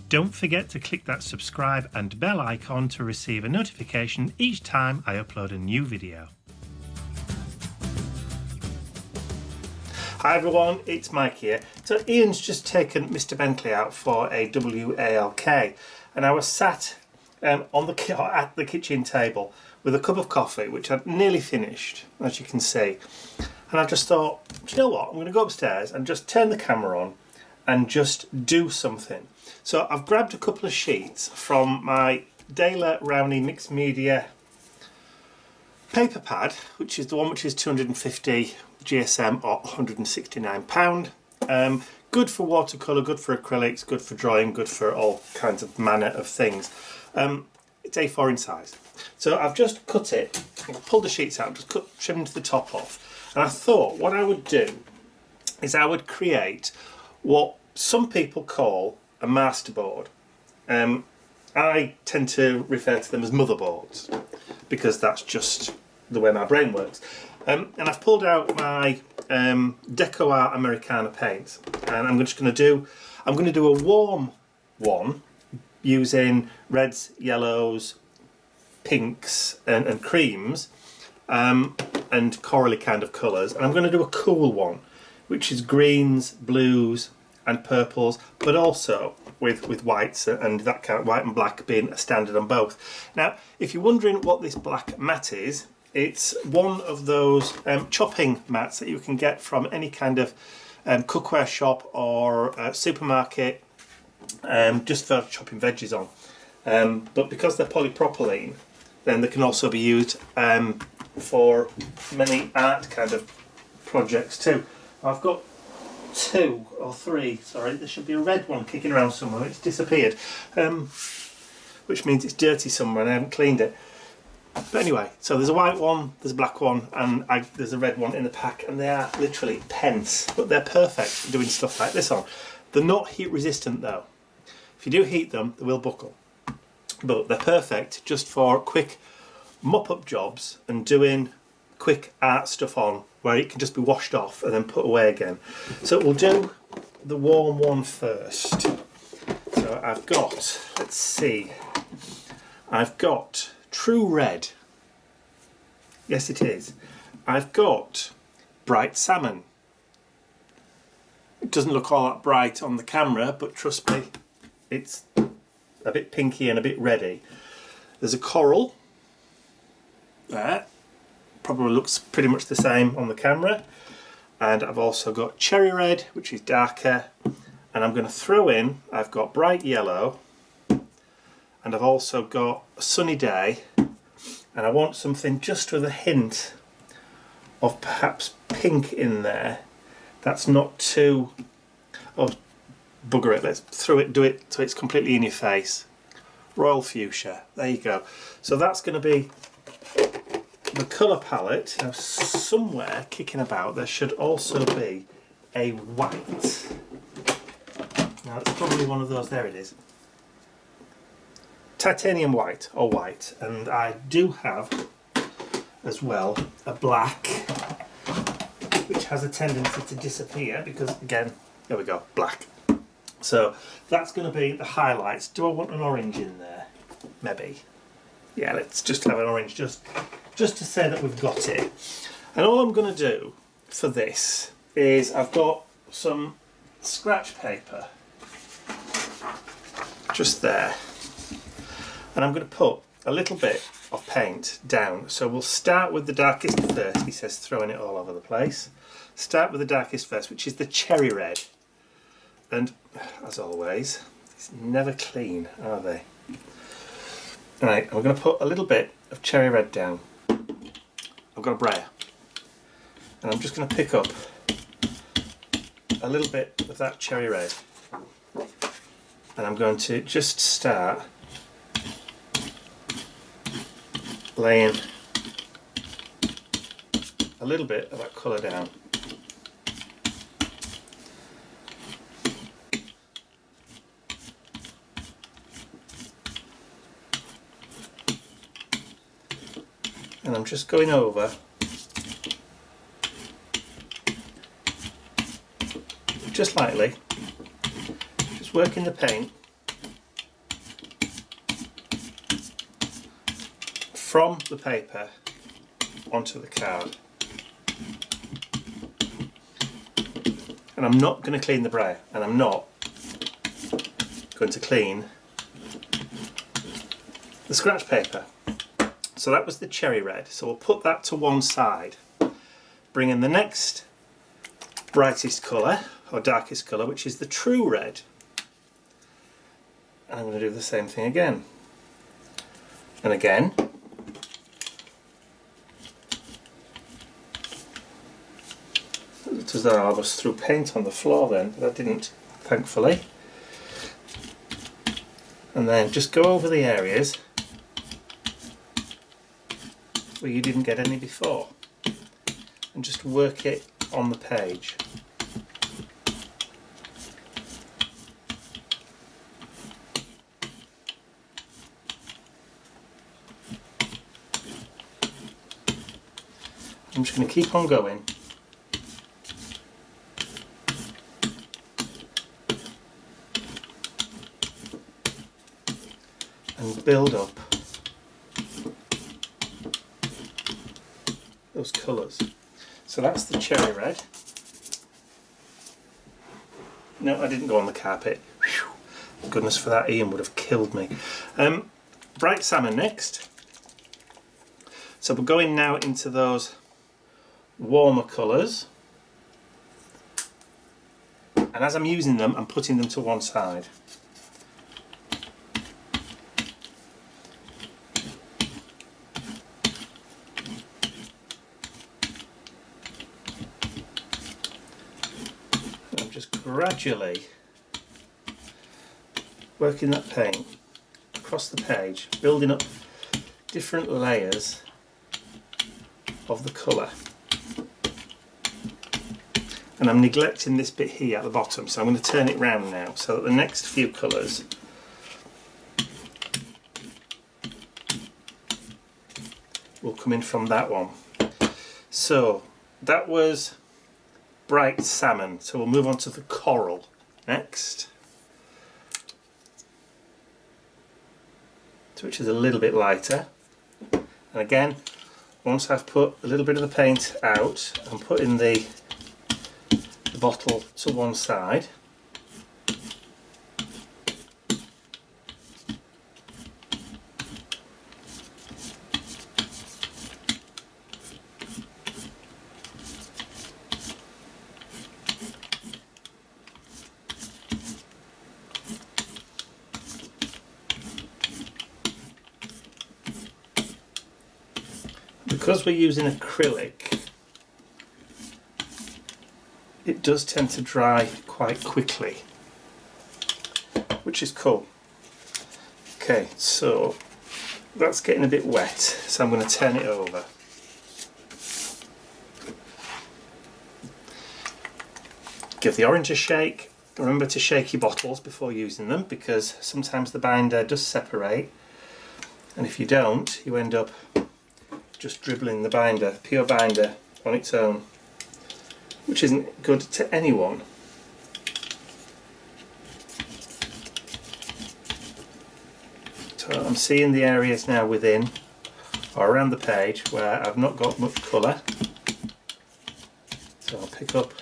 Don't forget to click that subscribe and bell icon to receive a notification each time I upload a new video. Hi everyone, it's Mike here. So Ian's just taken Mr. Bentley out for a WALK, and I was sat at the kitchen table with a cup of coffee, which I'd nearly finished, as you can see. And I just thought, do you know what? I'm going to go upstairs and just turn the camera on and just do something. So I've grabbed a couple of sheets from my Daler Rowney Mixed Media paper pad, which is the one which is 250 GSM or £169. Good for watercolour, good for acrylics, good for drawing, good for all kinds of manner of things. It's A4 in size. So I've just cut it, pulled the sheets out, just trimmed the top off. And I thought what I would do is I would create what some people call a masterboard. I tend to refer to them as motherboards because that's just the way my brain works. And I've pulled out my Deco Art Americana paint, and I'm just going to do a warm one using reds, yellows, pinks and creams and corally kind of colours, and I'm going to do a cool one which is greens, blues and purples, but also with whites and that kind of white and black being a standard on both. Now if you're wondering what this black mat is, it's one of those chopping mats that you can get from any kind of cookware shop or supermarket, just for chopping veggies on. But because they're polypropylene, then they can also be used for many art kind of projects too. I've got two or three, sorry, there should be a red one kicking around somewhere, it's disappeared, which means it's dirty somewhere and I haven't cleaned it. But anyway, so there's a white one, there's a black one, and there's a red one in the pack, and they are literally pence, but they're perfect for doing stuff like this on. They're not heat resistant though. If you do heat them, they will buckle. But they're perfect just for quick mop-up jobs and doing quick art stuff on, where it can just be washed off and then put away again. So we'll do the warm one first. So I've got, let's see, I've got True Red. Yes it is. I've got Bright Salmon. It doesn't look all that bright on the camera, but trust me, it's a bit pinky and a bit reddy. There's a Coral. There. Probably looks pretty much the same on the camera. And I've also got Cherry Red, which is darker. And I'm going to throw in, I've got Bright Yellow. And I've also got a Sunny Day, and I want something just with a hint of perhaps pink in there. That's not too, oh bugger it, let's do it so it's completely in your face. Royal Fuchsia, there you go. So that's going to be the colour palette. Now somewhere kicking about there should also be a white. Now it's probably one of those, there it is. Titanium white or white, and I do have as well a black which has a tendency to disappear because again, there we go, black. So that's going to be the highlights. Do I want an orange in there? Maybe. Yeah, let's just have an orange just to say that we've got it. And all I'm going to do for this is I've got some scratch paper just there. And I'm going to put a little bit of paint down. So we'll start with the darkest first. He says throwing it all over the place. Start with the darkest first, which is the Cherry Red. And as always, it's never clean, are they? Right, I'm going to put a little bit of Cherry Red down. I've got a brayer. And I'm just going to pick up a little bit of that Cherry Red. And I'm going to just start laying a little bit of that colour down. And I'm just going over just lightly, just working the paint from the paper onto the card. And I'm not going to clean the brayer, and I'm not going to clean the scratch paper. So that was the cherry red, so we'll put that to one side. Bring in the next brightest colour, or darkest colour, which is the true red. And I'm going to do the same thing again. And again. It looked as though I was threw paint on the floor then, but I didn't, thankfully. And then just go over the areas where you didn't get any before and just work it on the page. I'm just going to keep on going. And build up those colours. So that's the cherry red. No, I didn't go on the carpet. Whew. Goodness for that, Ian would have killed me. Bright salmon next. So we're going now into those warmer colours. And as I'm using them, I'm putting them to one side. Gradually working that paint across the page, building up different layers of the colour. And I'm neglecting this bit here at the bottom, so I'm going to turn it round now so that the next few colours will come in from that one. So that was bright salmon, so we'll move on to the coral next, which is a little bit lighter. And again, once I've put a little bit of the paint out, I'm putting the bottle to one side. Because we're using acrylic, it does tend to dry quite quickly, which is cool. Okay, so that's getting a bit wet, so I'm going to turn it over. Give the orange a shake. Remember to shake your bottles before using them, because sometimes the binder does separate, and if you don't, you end up just dribbling the binder, pure binder, on its own, which isn't good to anyone. So I'm seeing the areas now within or around the page where I've not got much colour, so I'll pick up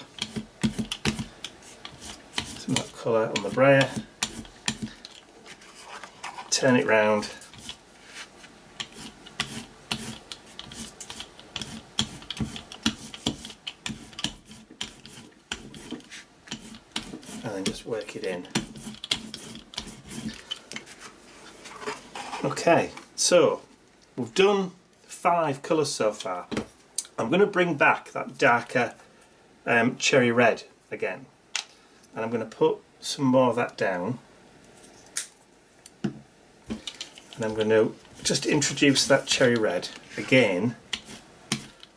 some of that colour on the brayer, turn it round, and then just work it in. Okay, so we've done 5 colours so far. I'm going to bring back that darker cherry red again, and I'm going to put some more of that down, and I'm going to just introduce that cherry red again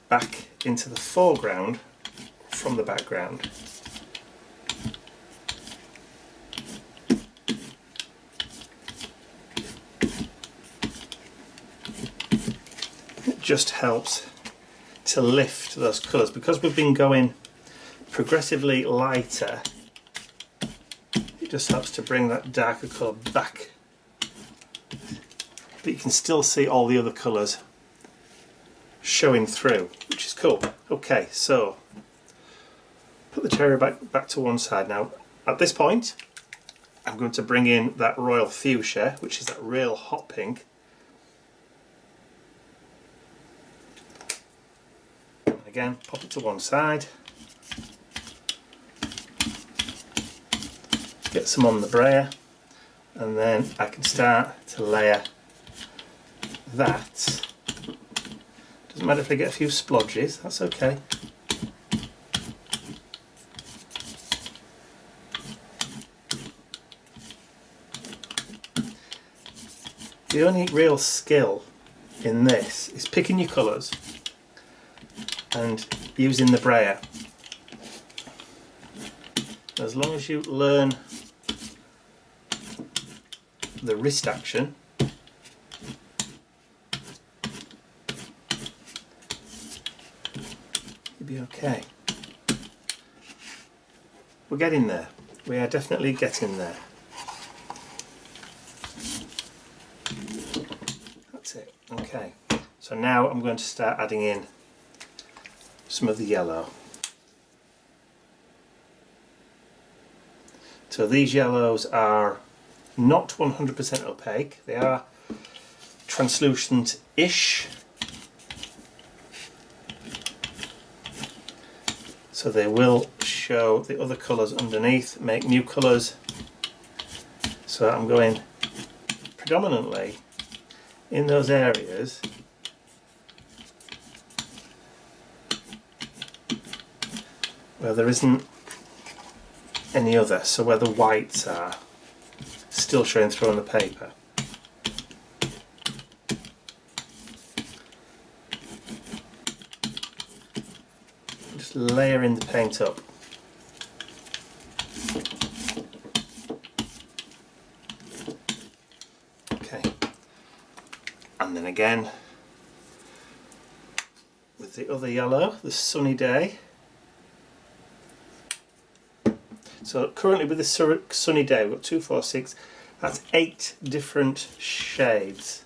back into the foreground from the background. Just helps to lift those colours because we've been going progressively lighter. It just helps to bring that darker colour back but you can still see all the other colours showing through, which is cool. Okay, so put the cherry back to one side. Now at this point I'm going to bring in that royal fuchsia, which is that real hot pink. Again, pop it to one side. Get some on the brayer, and then I can start to layer that. Doesn't matter if I get a few splodges, that's okay. The only real skill in this is picking your colours and using the brayer. As long as you learn the wrist action, you'll be okay. We're getting there. We are definitely getting there. That's it. Okay. So now I'm going to start adding in some of the yellow. So these yellows are not 100% opaque, they are translucent-ish. So they will show the other colours underneath, make new colours. So I'm going predominantly in those areas where there isn't any other, so where the whites are still showing through on the paper. Just layering the paint up. Okay, and then again with the other yellow, the sunny day. So currently with the sunny day we've got 2, 4, 6, that's 8 different shades.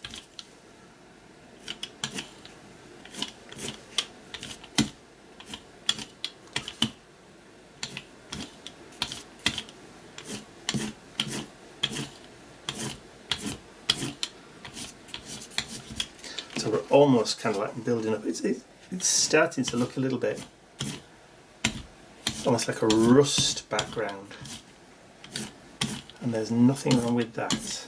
So we're almost kind of like building up. It's starting to look a little bit almost like a rust background, and there's nothing wrong with that.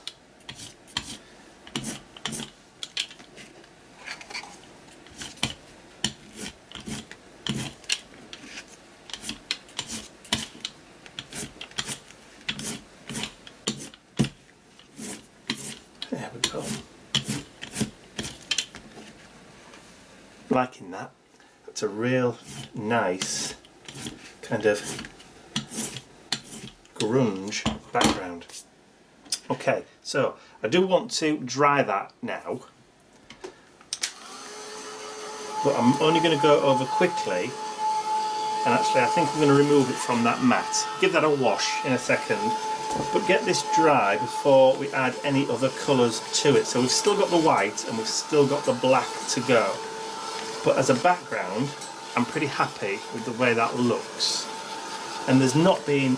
There we go. Liking that. That's a real nice kind of grunge background. Okay, so I do want to dry that now, but I'm only going to go over quickly, and actually I think I'm going to remove it from that mat. Give that a wash in a second, but get this dry before we add any other colours to it. So we've still got the white and we've still got the black to go, but as a background I'm pretty happy with the way that looks, and there's not been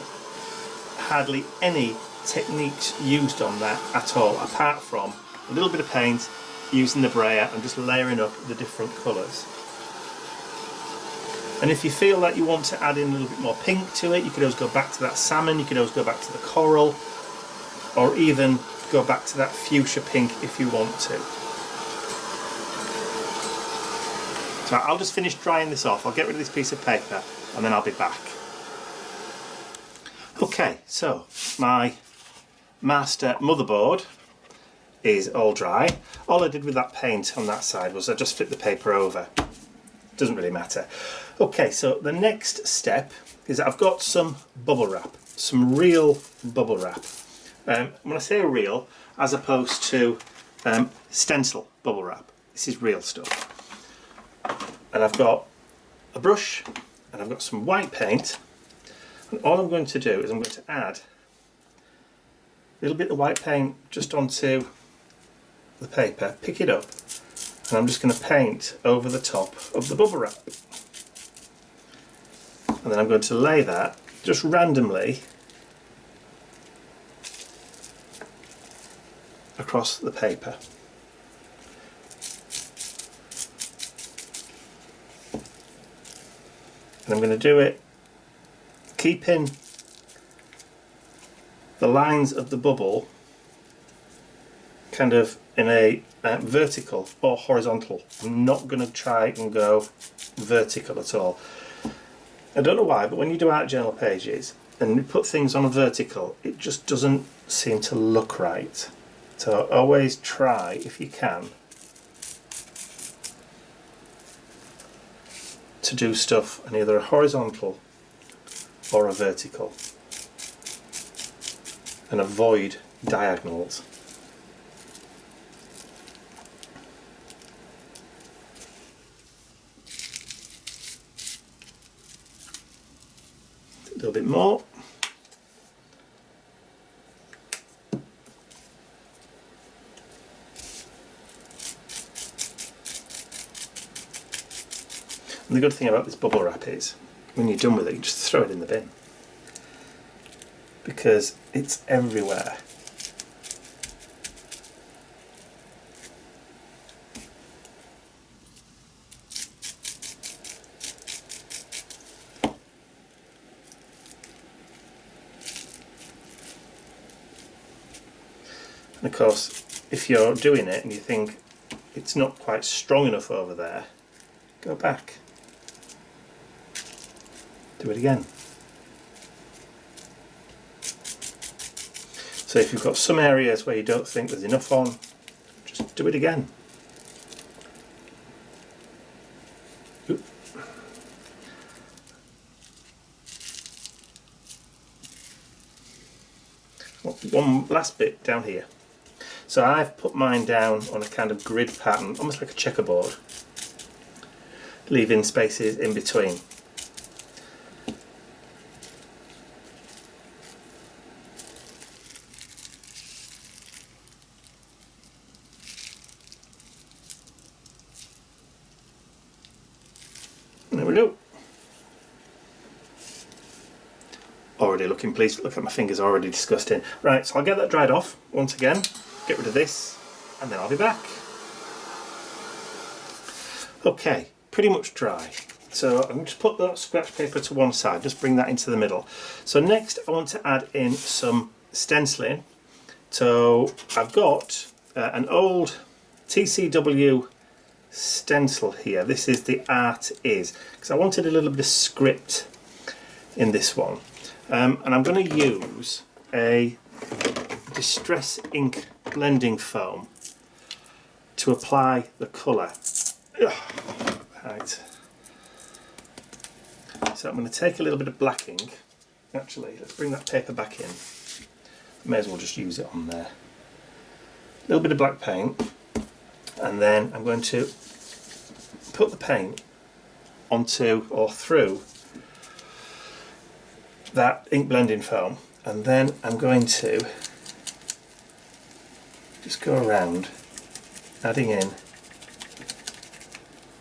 hardly any techniques used on that at all, apart from a little bit of paint, using the brayer and just layering up the different colours. And if you feel that you want to add in a little bit more pink to it, you could always go back to that salmon, you could always go back to the coral, or even go back to that fuchsia pink if you want to. So I'll just finish drying this off, I'll get rid of this piece of paper and then I'll be back. Okay, so my master motherboard is all dry. All I did with that paint on that side was I just flipped the paper over. Doesn't really matter. Okay, so the next step is I've got some bubble wrap, some real bubble wrap. When I say real, as opposed to stencil bubble wrap, this is real stuff. And I've got a brush and I've got some white paint, and all I'm going to do is I'm going to add a little bit of white paint just onto the paper, pick it up, and I'm just going to paint over the top of the bubble wrap. And then I'm going to lay that just randomly across the paper. And I'm going to do it keeping the lines of the bubble kind of in a vertical or horizontal. I'm not going to try and go vertical at all. I don't know why, but when you do art journal pages and you put things on a vertical, it just doesn't seem to look right. So always try, if you can, to do stuff on either a horizontal or a vertical, and avoid diagonals. A little bit more. And the good thing about this bubble wrap is, when you're done with it, you just throw it in the bin, because it's everywhere. And of course, if you're doing it and you think it's not quite strong enough over there, go back, do it again. So if you've got some areas where you don't think there's enough on, just do it again. Oop. One last bit down here. So I've put mine down on a kind of grid pattern, almost like a checkerboard, leaving spaces in between. There we go. Already looking pleased. Look at my fingers, already disgusting. Right, so I'll get that dried off once again, get rid of this, and then I'll be back. Okay, pretty much dry. So I'm going to put that scratch paper to one side, just bring that into the middle. So next I want to add in some stenciling. So I've got an old TCW stencil here. This is the Art Is, because I wanted a little bit of script in this one. And I'm going to use a Distress Ink blending foam to apply the colour. Right. So I'm going to take a little bit of black ink. Actually, let's bring that paper back in. May as well just use it on there. A little bit of black paint, and then I'm going to put the paint onto or through that ink blending foam, and then I'm going to just go around adding in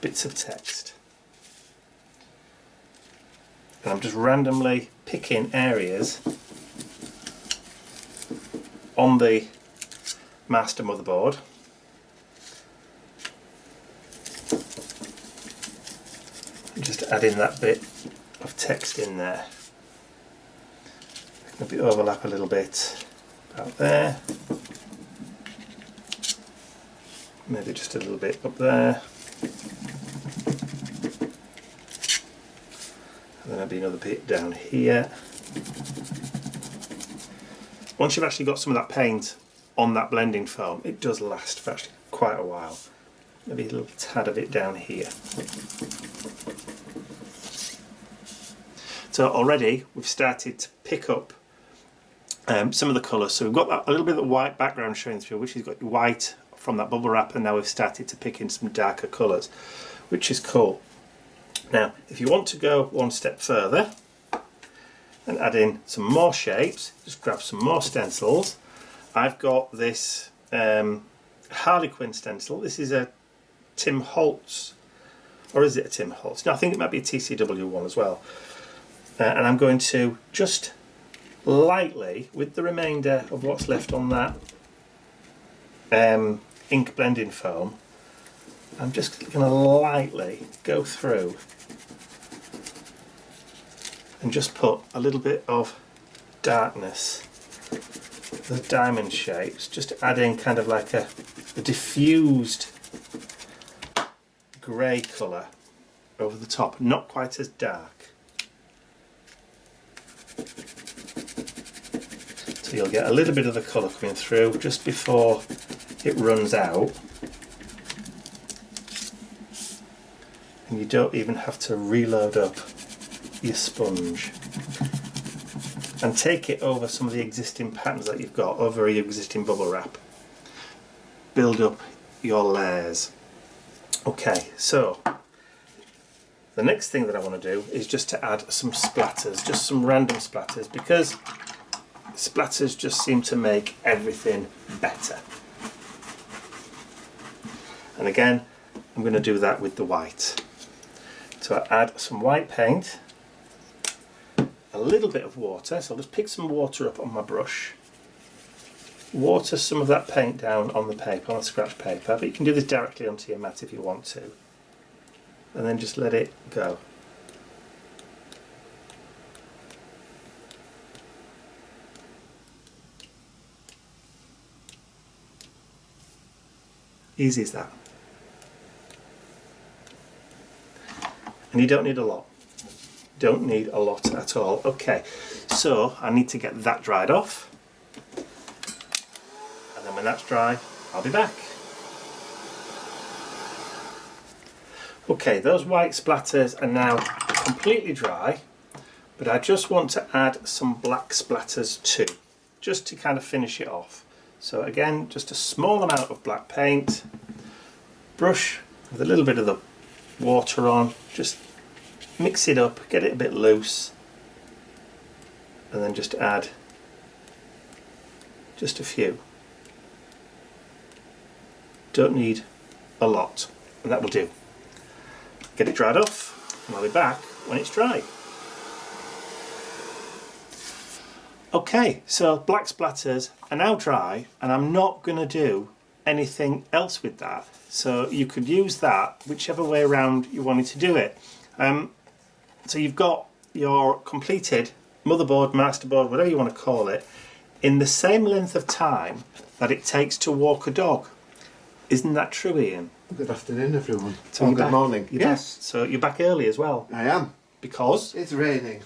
bits of text, and I'm just randomly picking areas on the master motherboard and just adding that bit of text in there. Maybe overlap a little bit about there, maybe just a little bit up there, and then maybe another bit down here. Once you've actually got some of that paint on that blending foam, it does last for actually quite a while. Maybe a little tad of it down here. So already we've started to pick up some of the colours. So we've got that, a little bit of the white background showing through, which has got white from that bubble wrap, and now we've started to pick in some darker colours, which is cool. Now, if you want to go one step further and add in some more shapes, just grab some more stencils. I've got this Harlequin stencil. This is a Tim Holtz, or is it a Tim Holtz? No, I think it might be a TCW one as well. And I'm going to just lightly, with the remainder of what's left on that ink blending foam, I'm just going to lightly go through and just put a little bit of darkness, the diamond shapes, just adding kind of like a diffused grey colour over the top, not quite as dark. So you'll get a little bit of the colour coming through just before it runs out. And you don't even have to reload up your sponge. And take it over some of the existing patterns that you've got, over your existing bubble wrap. Build up your layers. Okay, so the next thing that I want to do is just to add some splatters, just some random splatters, because splatters just seem to make everything better. And again, I'm going to do that with the white. So I add some white paint, a little bit of water, so I'll just pick some water up on my brush, water some of that paint down on the paper, on the scratch paper, but you can do this directly onto your mat if you want to, and then just let it go. Easy as that. And you don't need a lot. Don't need a lot at all. Okay, so I need to get that dried off. And then when that's dry, I'll be back. Okay, those white splatters are now completely dry, but I just want to add some black splatters too, just to kind of finish it off. So again, just a small amount of black paint, brush with a little bit of the water on, just mix it up, get it a bit loose, and then just add just a few. Don't need a lot, and that will do. Get it dried off, and I'll be back when it's dry. Okay, so black splatters are now dry, and I'm not going to do anything else with that. So you could use that whichever way around you wanted to do it. So you've got your completed motherboard, masterboard, whatever you want to call it, in the same length of time that it takes to walk a dog. Isn't that true, Ian? Good afternoon, everyone. So good morning. Yes. So you're back early as well. I am. Because? It's raining.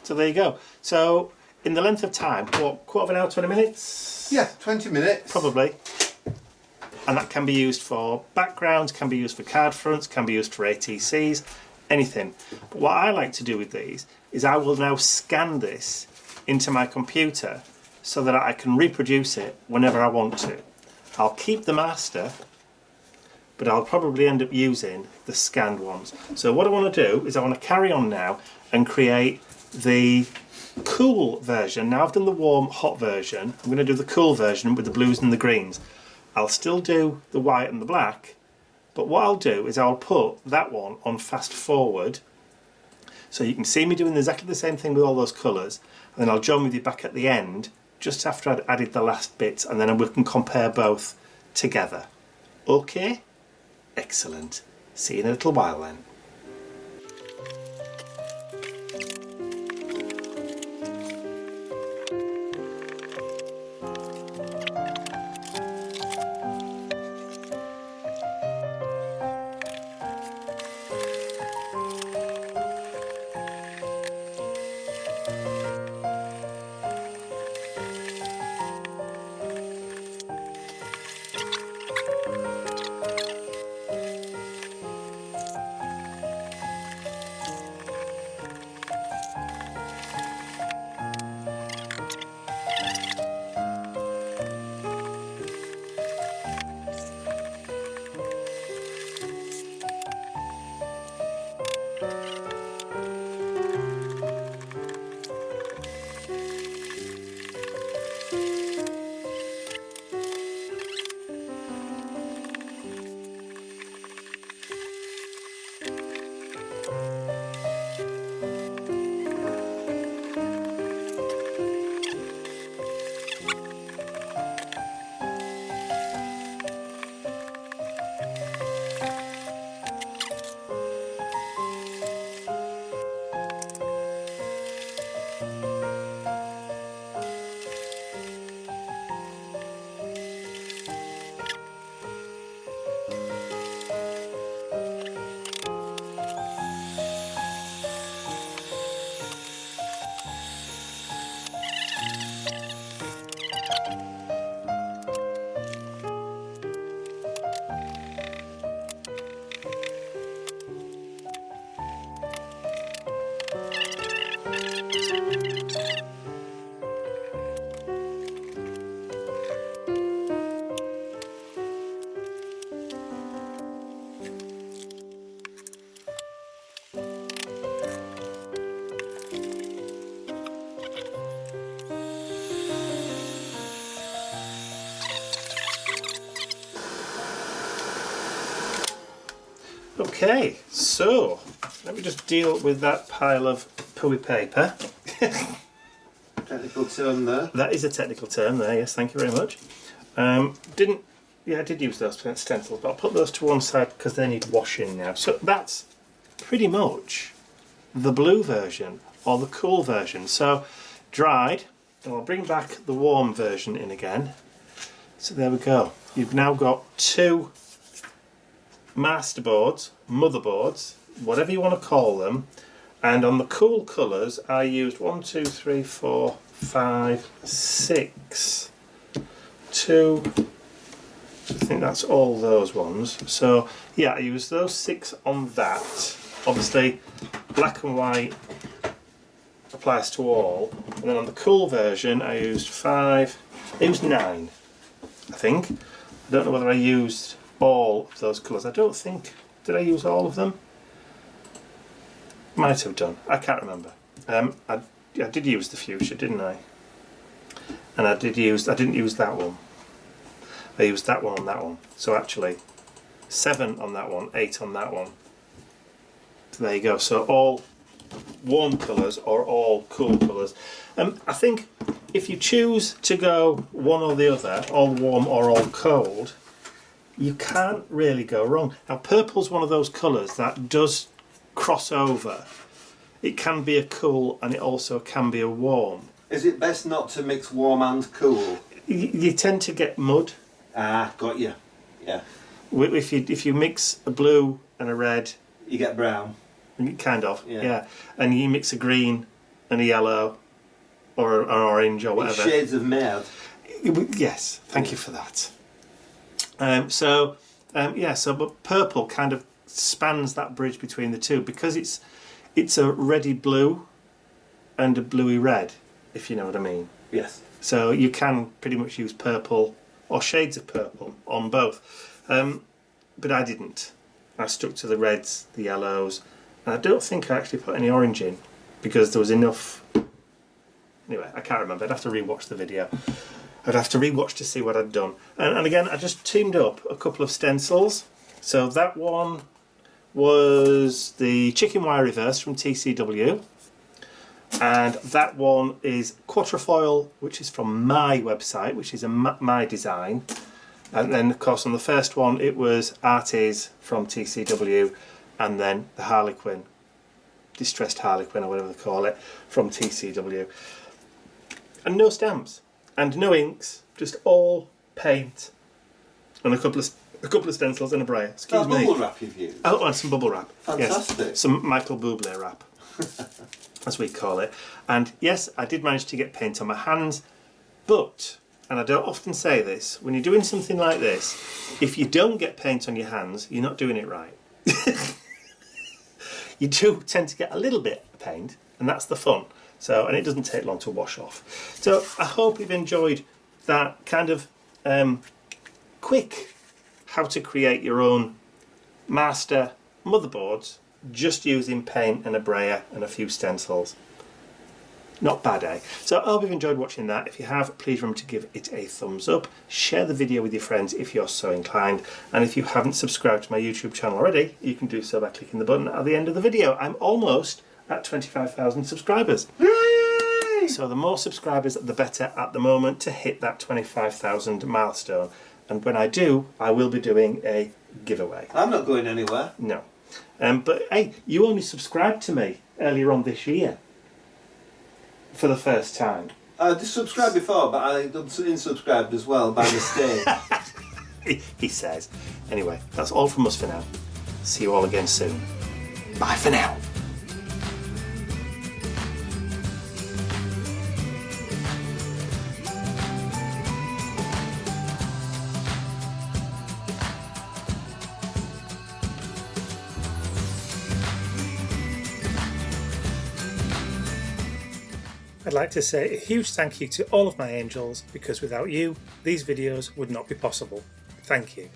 So there you go. So in the length of time, what, quarter of an hour, 20 minutes? Yeah, 20 minutes. Probably. And that can be used for backgrounds, can be used for card fronts, can be used for ATCs, anything. But what I like to do with these is I will now scan this into my computer so that I can reproduce it whenever I want to. I'll keep the master, but I'll probably end up using the scanned ones. So what I want to do is I want to carry on now and create the cool version. Now I've done the warm, hot version. I'm going to do the cool version with the blues and the greens. I'll still do the white and the black, but what I'll do is I'll put that one on fast forward so you can see me doing exactly the same thing with all those colours, and then I'll join with you back at the end just after I'd added the last bits, and then we can compare both together. Okay? Excellent. See you in a little while then. Okay, so let me just deal with that pile of pooey paper. Technical term there. That is a technical term there, yes, thank you very much. I did use those stencils, but I'll put those to one side because they need washing now. So that's pretty much the blue version, or the cool version. So dried, and I'll bring back the warm version in again. So there we go. You've now got two masterboards, motherboards, whatever you want to call them. And on the cool colours, I used 1, 2, 3, 4, 5, 6, 2. I think that's all those ones. So yeah, I used those 6 on that. Obviously, black and white applies to all. And then on the cool version, I used 5. I used 9, I think. I don't know whether I used all of those colours. I don't think. Did I use all of them? Might have done. I can't remember. I did use the fuchsia, didn't I? And I didn't use that one. I used that one on that one. So actually, 7 on that one, 8 on that one. So there you go. So all warm colours or all cool colours. I think if you choose to go one or the other, all warm or all cold, you can't really go wrong. Now purple's one of those colours that does cross over. It can be a cool and it also can be a warm. Is it best not to mix warm and cool? You tend to get mud. Ah, got you. Yeah. If you mix a blue and a red, you get brown. Kind of, yeah. And you mix a green and a yellow or an orange or whatever. It's shades of mauve. Yes, thank you for that. But purple kind of spans that bridge between the two because it's a reddy blue and a bluey red, if you know what I mean. Yes. So you can pretty much use purple or shades of purple on both. But I didn't. I stuck to the reds, the yellows, and I don't think I actually put any orange in because there was enough. Anyway, I can't remember. I'd have to rewatch the video. I'd have to rewatch to see what I'd done. And again, I just teamed up a couple of stencils. So that one was the chicken wire reverse from TCW. And that one is quatrefoil, which is from my website, which is my design. And then, of course, on the first one, it was Arties from TCW, and then the Harlequin, Distressed Harlequin, or whatever they call it, from TCW. And no stamps, and no inks, just all paint, and a couple of stencils and a braille. Excuse me. Bubble wrap you've used? Oh, and some bubble wrap. Fantastic. Yes. Some Michael Bublé wrap, as we call it. And yes, I did manage to get paint on my hands, but, and I don't often say this, when you're doing something like this, if you don't get paint on your hands, you're not doing it right. You do tend to get a little bit of paint, and that's the fun. So, and it doesn't take long to wash off. So I hope you've enjoyed that kind of quick how to create your own master motherboards just using paint and a brayer and a few stencils. Not bad, eh? So I hope you've enjoyed watching that. If you have, please remember to give it a thumbs up. Share the video with your friends if you're so inclined. And if you haven't subscribed to my YouTube channel already, you can do so by clicking the button at the end of the video. I'm almost at 25,000 subscribers. Yay! So the more subscribers, the better at the moment to hit that 25,000 milestone. And when I do, I will be doing a giveaway. I'm not going anywhere. No. But hey, you only subscribed to me earlier on this year. For the first time. I did subscribe before, but I unsubscribed as well by mistake. He says. Anyway, that's all from us for now. See you all again soon. Bye for now. I'd like to say a huge thank you to all of my angels, because without you, these videos would not be possible. Thank you.